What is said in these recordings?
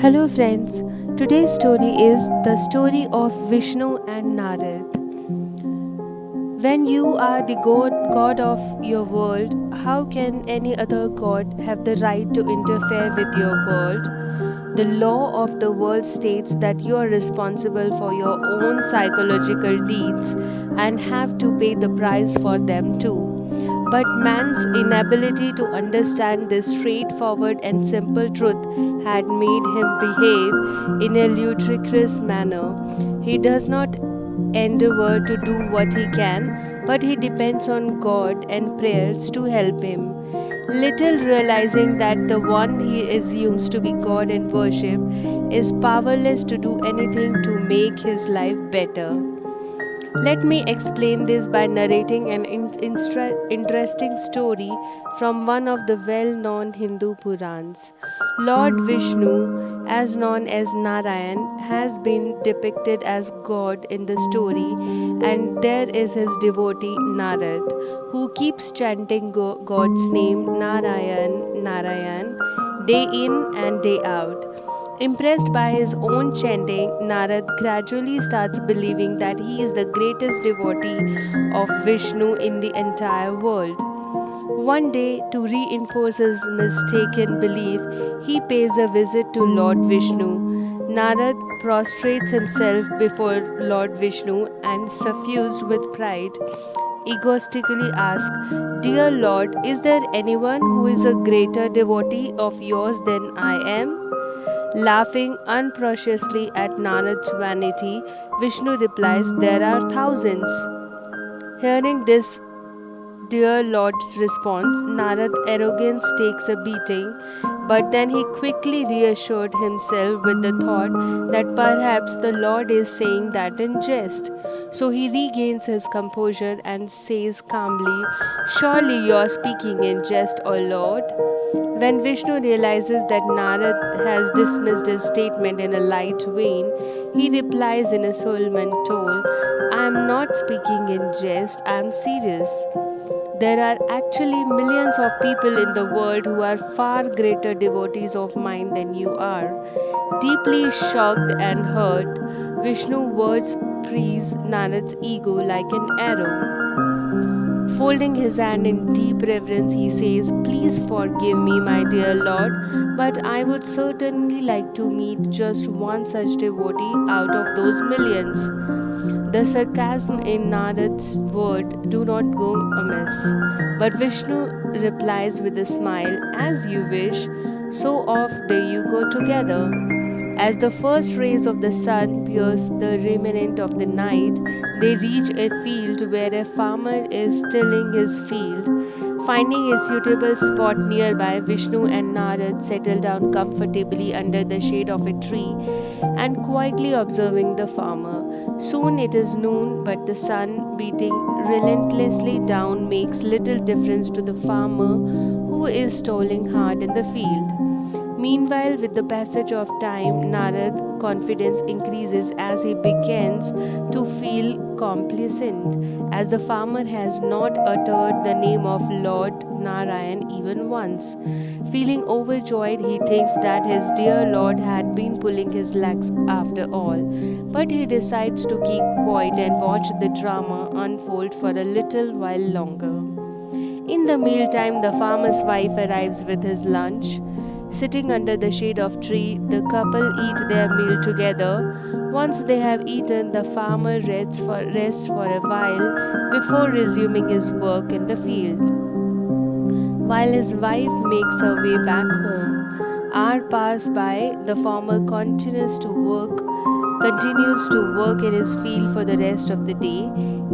Hello, friends. Today's story is the story of Vishnu and Narad. When you are the God of your world, how can any other God have the right to interfere with your world? The law of the world states that you are responsible for your own psychological deeds and have to pay the price for them too. But man's inability to understand this straightforward and simple truth had made him behave in a ludicrous manner. He does not endeavor to do what he can, but he depends on God and prayers to help him. Little realizing that the one he assumes to be God and worship is powerless to do anything to make his life better. Let me explain this by narrating an interesting story from one of the well known Hindu Purans. Lord Vishnu, as known as Narayan, has been depicted as God in the story, and there is his devotee Narad, who keeps chanting God's name Narayan, Narayan, day in and day out. Impressed by his own chanting, Narad gradually starts believing that he is the greatest devotee of Vishnu in the entire world. One day, to reinforce his mistaken belief, he pays a visit to Lord Vishnu. Narad prostrates himself before Lord Vishnu and, suffused with pride, egoistically asks, "Dear Lord, is there anyone who is a greater devotee of yours than I am?" Laughing unprociously at Narad's vanity, Vishnu replies, "There are thousands." Hearing this dear Lord's response, Narad's arrogance takes a beating, but then he quickly reassured himself with the thought that perhaps the Lord is saying that in jest. So he regains his composure and says calmly, "Surely you are speaking in jest, O Lord." When Vishnu realizes that Narad has dismissed his statement in a light vein, he replies in a solemn tone, "I am not speaking in jest, I am serious. There are actually millions of people in the world who are far greater devotees of mine than you are." Deeply shocked and hurt, Vishnu's words pierce Narad's ego like an arrow. Folding his hand in deep reverence, he says, "Please forgive me, my dear Lord, but I would certainly like to meet just one such devotee out of those millions." The sarcasm in Narad's word do not go amiss, but Vishnu replies with a smile, "As you wish, so off they you go together." As the first rays of the sun pierce the remnant of the night, they reach a field where a farmer is tilling his field. Finding a suitable spot nearby, Vishnu and Narad settle down comfortably under the shade of a tree and quietly observing the farmer. Soon it is noon, but the sun beating relentlessly down makes little difference to the farmer who is toiling hard in the field. Meanwhile, with the passage of time, Narad's confidence increases as he begins to feel complacent, as the farmer has not uttered the name of Lord Narayan even once. Feeling overjoyed, he thinks that his dear Lord had been pulling his legs after all. But he decides to keep quiet and watch the drama unfold for a little while longer. In the meantime, the farmer's wife arrives with his lunch. Sitting under the shade of tree, the couple eat their meal together. Once they have eaten, the farmer rests for a while before resuming his work in the field. While his wife makes her way back home, hours pass by. The farmer continues to work in his field for the rest of the day.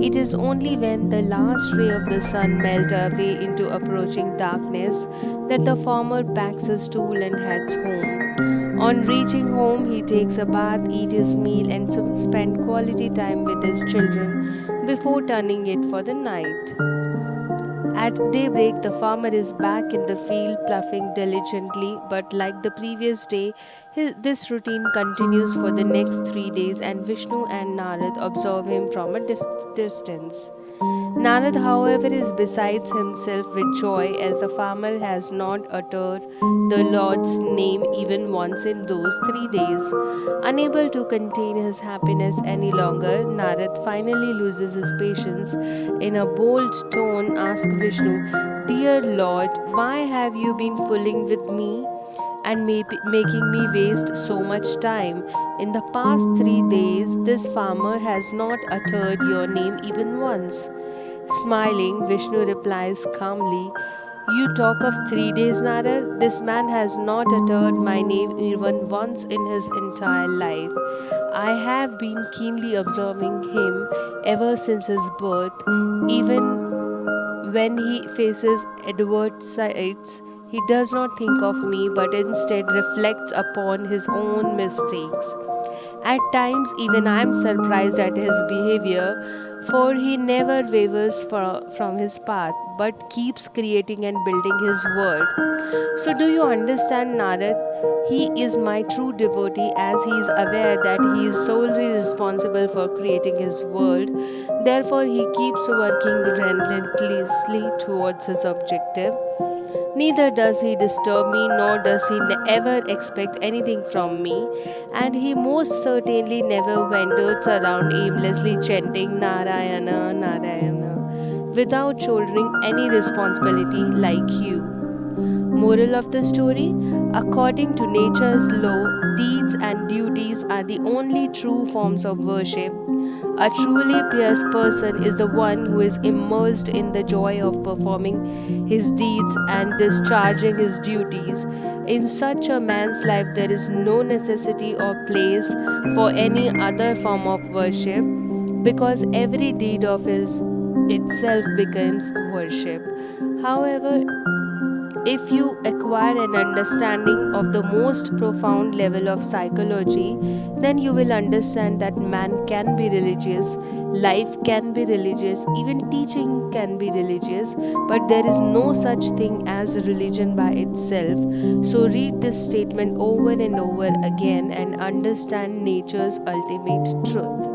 It is only when the last ray of the sun melts away into approaching darkness that the farmer packs his tool and heads home. On reaching home, he takes a bath, eats his meal, and spends quality time with his children before turning it for the night. At daybreak, the farmer is back in the field ploughing diligently, but like the previous day, this routine continues for the next 3 days, and Vishnu and Narad observe him from a distance. Narad, however, is besides himself with joy as the farmer has not uttered the Lord's name even once in those 3 days. Unable to contain his happiness any longer, Narad finally loses his patience. In a bold tone, asks Vishnu, "Dear Lord, why have you been fooling with me and making me waste so much time? In the past 3 days, this farmer has not uttered your name even once." Smiling, Vishnu replies calmly, "You talk of 3 days, Narad. This man has not uttered my name even once in his entire life. I have been keenly observing him ever since his birth. Even when he faces adversities, he does not think of me but instead reflects upon his own mistakes. At times, even I am surprised at his behavior, for he never wavers from his path but keeps creating and building his world. So, do you understand, Narad? He is my true devotee as he is aware that he is solely responsible for creating his world. Therefore, he keeps working relentlessly towards his objective. Neither does he disturb me, nor does he ever expect anything from me, and he most certainly never wanders around aimlessly chanting Narayana, Narayana, without shouldering any responsibility like you. Moral of the story: according to nature's law, deeds and duties are the only true forms of worship. A truly pious person is the one who is immersed in the joy of performing his deeds and discharging his duties. In such a man's life, there is no necessity or place for any other form of worship because every deed of his itself becomes worship. However, if you acquire an understanding of the most profound level of psychology, then you will understand that man can be religious, life can be religious, even teaching can be religious, but there is no such thing as religion by itself. So, read this statement over and over again and understand nature's ultimate truth.